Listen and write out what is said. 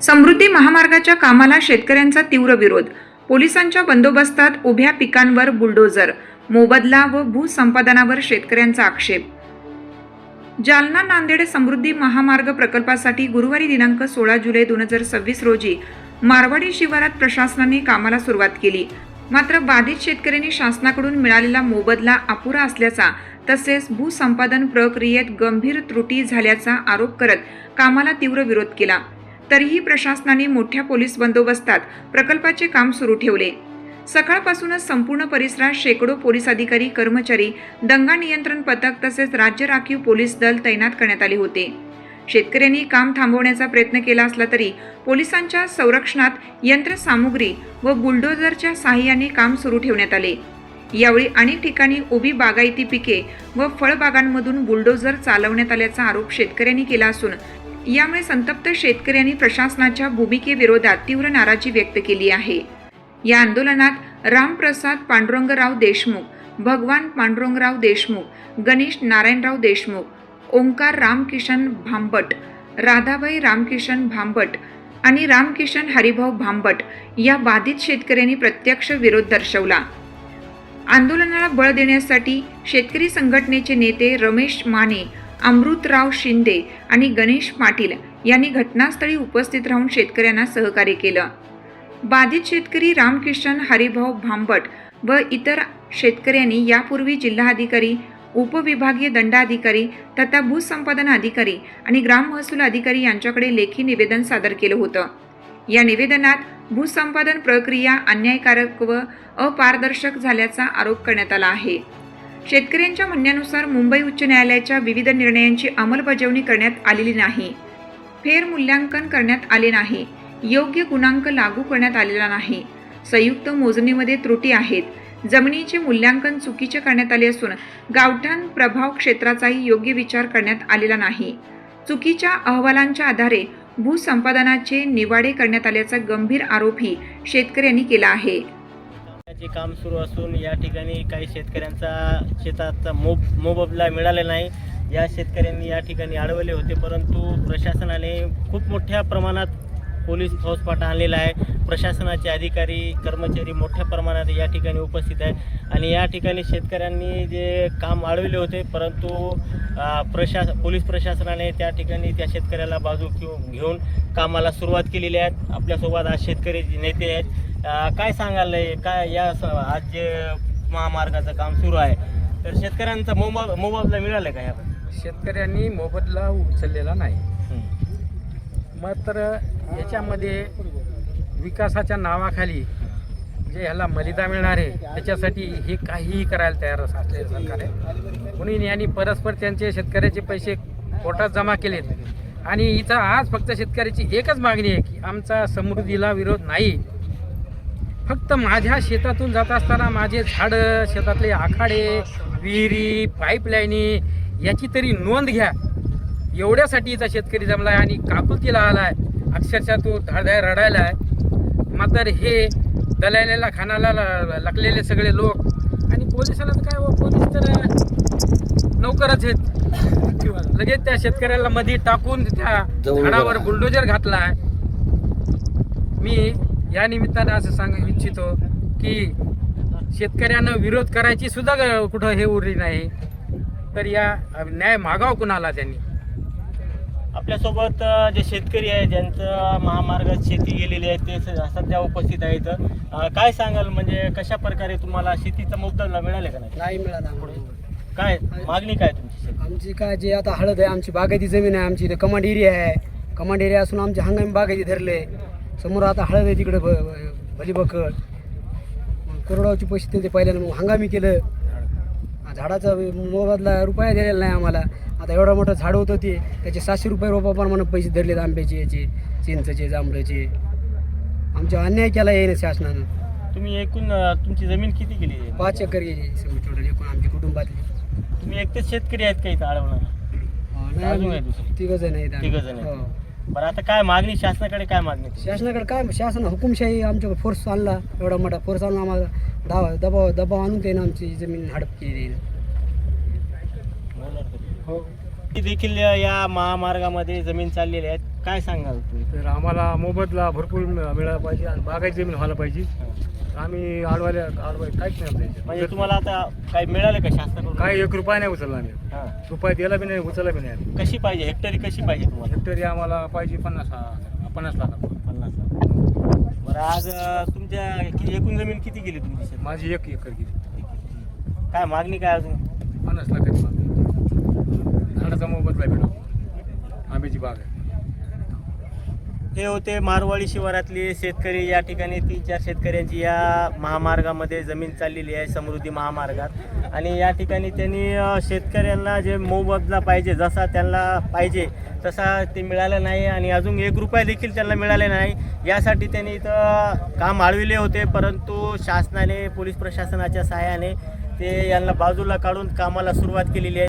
समृद्धी महामार्गाच्या कामाला शेतकऱ्यांचा तीव्र विरोध. पोलिसांच्या बंदोबस्तात उभ्या पिकांवर बुलडोझर, मोबदला व भूसंपादनावर शेतकऱ्यांचा आक्षेप. जालना नांदेड समृद्धी महामार्ग प्रकल्पासाठी गुरुवारी दिनांक 16 जुलै 2026 रोजी मारवाडी शिवारात प्रशासनाने कामाला सुरुवात केली. मात्र बाधित शेतकऱ्यांनी शासनाकडून मिळालेला मोबदला अपुरा असल्याचा तसेच भूसंपादन प्रक्रियेत गंभीर त्रुटी झाल्याचा आरोप करत कामाला तीव्र विरोध केला. तरीही प्रशासनाने मोठ्या पोलीस बंदोबस्तात प्रकल्पाचे काम सुरू ठेवले. सकाळपासूनच संपूर्ण परिसरात शेकडो पोलीस अधिकारी, कर्मचारी, दंगा नियंत्रण पथक तसेच राज्य राखीव पोलीस दल तैनात करण्यात आले होते. शेतकऱ्यांनी काम थांबवण्याचा प्रयत्न केला असला तरी पोलिसांच्या संरक्षणात यंत्रसामुग्री व बुलडोझरच्या साहाय्याने काम सुरू ठेवण्यात आले. यावेळी अनेक ठिकाणी उभी बागायती पिके व फळबागांमधून बुलडोझर चालवण्यात आल्याचा आरोप शेतकऱ्यांनी केला असून यामुळे संतप्त शेतकऱ्यांनी प्रशासनाच्या भूमिकेविरोधात तीव्र नाराजी व्यक्त केली आहे. या आंदोलनात रामप्रसाद पांडुरंगराव देशमुख, भगवान पांडुरंगराव देशमुख, गणेश नारायणराव देशमुख, ओंकार रामकिशन भांबट, राधाबाई रामकिशन भांबट आणि रामकिशन हरिभाऊ भांबट या बाधित शेतकऱ्यांनी प्रत्यक्ष विरोध दर्शवला. आंदोलनाला बळ देण्यासाठी शेतकरी संघटनेचे नेते रमेश माने, अमृतराव शिंदे आणि गणेश पाटील यांनी घटनास्थळी उपस्थित राहून शेतकऱ्यांना सहकार्य केलं. बाधित शेतकरी रामकिशन हरिभाऊ भांबट व इतर शेतकऱ्यांनी यापूर्वी जिल्हाधिकारी, उपविभागीय दंडाधिकारी तथा भूसंपादन अधिकारी आणि ग्राम महसूल अधिकारी यांच्याकडे लेखी निवेदन सादर केलं होतं. या निवेदनात भूसंपादन प्रक्रिया अन्यायकारक व अपारदर्शक झाल्याचा आरोप करण्यात आला आहे. शेतकऱ्यांच्या म्हणण्यानुसार मुंबई उच्च न्यायालयाच्या विविध निर्णयांची अंमलबजावणी करण्यात आलेली नाही, फेरमूल्यांकन करण्यात आले नाही, योग्य गुणांक लागू करण्यात आलेला नाही, संयुक्त मोजणीमध्ये त्रुटी आहेत, जमिनीचे मूल्यांकन चुकीचे करण्यात आले असून गावठाण प्रभाव क्षेत्राचाही योग्य विचार करण्यात आलेला नाही, चुकीच्या अहवालांच्या आधारे भूसंपादनाचे निवाडे करण्यात आल्याचा गंभीर आरोपही शेतकऱ्यांनी केला आहे. काम सुरू असून या ठिकाणी काही शेतकऱ्यांचा शेताचा मोबदला मिळालेला नाही. या शेतकऱ्यांनी या ठिकाणी अडवले होते, परंतु प्रशासनाने खूप मोठ्या प्रमाणात पोलीस फौजफाटा आणलेला आहे. प्रशासनाचे अधिकारी, कर्मचारी मोठ्या प्रमाणात या ठिकाणी उपस्थित आहेत आणि या ठिकाणी शेतकऱ्यांनी जे काम अडवले होते, परंतु पोलीस प्रशासनाने त्या ठिकाणी त्या शेतकऱ्याला बाजू घेऊन कामाला सुरुवात केलेली आहे. आपल्यासोबत आज शेतकरी नेते आहेत. काय सांगाल, काय या आज जे महामार्गाचं काम सुरू आहे तर शेतकऱ्यांचा मोबदला मिळाला का? यावर शेतकऱ्यांनी मोबदला उचललेला नाही. मात्र याच्यामध्ये विकासाच्या नावाखाली जे ह्याला मर्यादा मिळणार आहे त्याच्यासाठी हे काहीही करायला तयार असलेलं सरकार आहे. कोणी यांनी परस्पर त्यांचे शेतकऱ्याचे पैसे कोर्टात जमा केलेत आणि इथं आज फक्त शेतकऱ्याची एकच मागणी आहे की आमचा समृद्धीला विरोध नाही, फक्त माझ्या शेतातून जात असताना माझे झाडं, शेतातले आखाडे, विहिरी, पाईपलाईनी याची तरी नोंद घ्या, एवढ्यासाठी इथं शेतकरी जमला आहे आणि काकुलतीला आला आहे. अक्षरशः तो धडधाय रडायला आहे. मात्र हे दलालेला खानाला लकलेले सगळे लोक आणि पोलिसाला तर काय, पोलीस तर नौकरच आहेत. लगेच त्या शेतकऱ्याला मध्ये टाकून त्या झाडावर बुलडोजर घातला आहे. मी या निमित्तानं असं सांगू इच्छितो की शेतकऱ्यांना विरोध करायची सुद्धा कुठं हे उरली नाही, तर या न्याय मागाव कुणाला त्यांनी. आपल्यासोबत जे शेतकरी आहे ज्यांचं महामार्गात शेती गेलेली आहे ते सध्या उपस्थित आहेत. काय सांगाल, म्हणजे कशा प्रकारे तुम्हाला शेतीचा मोबदला मिळाला का? नाही मिळाला. काय मागणी काय तुमची? आमची काय, जे आता हळद आहे, आमची बागायती जमीन आहे, आमची इथे कमांड एरिया आहे. कमांड एरिया असून आमचे हंगामी बागायती धरले. समोर आता हळद आहे, तिकडे भली बकड करोडाचे पैसे त्यांचे पहिल्यानं मग हंगामी केलं. झाडाचा मोबदला रुपया दिलेला नाही आम्हाला. आता एवढं मोठं झाड होतं ते त्याचे 700 रुपये रोपाप्रमाणे पैसे धरलेत, आंब्याचे, याचे, चिंचचे, जांभळाचे. आमचा अन्याय केला येईल शासनानं. तुम्ही एकूण तुमची जमीन किती गेली? 5 एकर गेली टोटल एकूण आमच्या कुटुंबातली. तुम्ही एकटेच शेतकरी आहेत का इथं अडवणार? तिघ जण आहेत. बरं, आता काय मागणी शासनाकडे, काय मागणी? शासनाकडे काय, शासन हुकुमशाही आमच्याकडे फोर्स आणला, एवढा मोठा फोर्स आणून आम्हाला दबाव आणून त्यानं आमची जमीन हडप केली. देखील या महामार्गामध्ये जमीन चाललेली आहेत. काय सांगाल तुम्ही? तर आम्हाला मोबदला भरपूर मिळाला पाहिजे आणि बागायची जमीन व्हायला पाहिजे. आम्ही आडवाय काहीच नाही आमच्या म्हणजे याच्यात. तुम्हाला आता काही मिळालं का शासनाकडून? काही 1 रुपया नाही उचलला आम्ही. हां. रुपये द्यायला बी नाही, उचलला बी नाही. कशी पाहिजे, हेक्टरी कशी पाहिजे तुम्हाला? हेक्टरी आम्हाला पाहिजे 50 लाख. 50 बरं, आज तुमच्या एकूण जमीन किती गेली तुमची शेतात? माझी 1 एकर गेली. काय मागणी काय अजून? 50 लाखाची मागणी. झाडाचा मोबदला भेटो. आंब्याची बाग आहे. हे होते मारवाडी शिवारातले शेतकरी. या ठिकाणी 3-4 शेतकऱ्यांची या महामार्गामध्ये जमीन चाललेली आहे, समृद्धी महामार्गात. आणि या ठिकाणी त्यांनी शेतकऱ्यांना जे मोबदला पाहिजे, जसा त्यांना पाहिजे तसा ते मिळालं नाही आणि अजून 1 रुपया देखील त्यांना मिळाले नाही. यासाठी त्यांनी इथं काम आळविले होते, परंतु शासनाने, पोलीस प्रशासनाच्या सहाय्याने ते यांना बाजूला काढून कामाला सुरुवात केलेली आहे.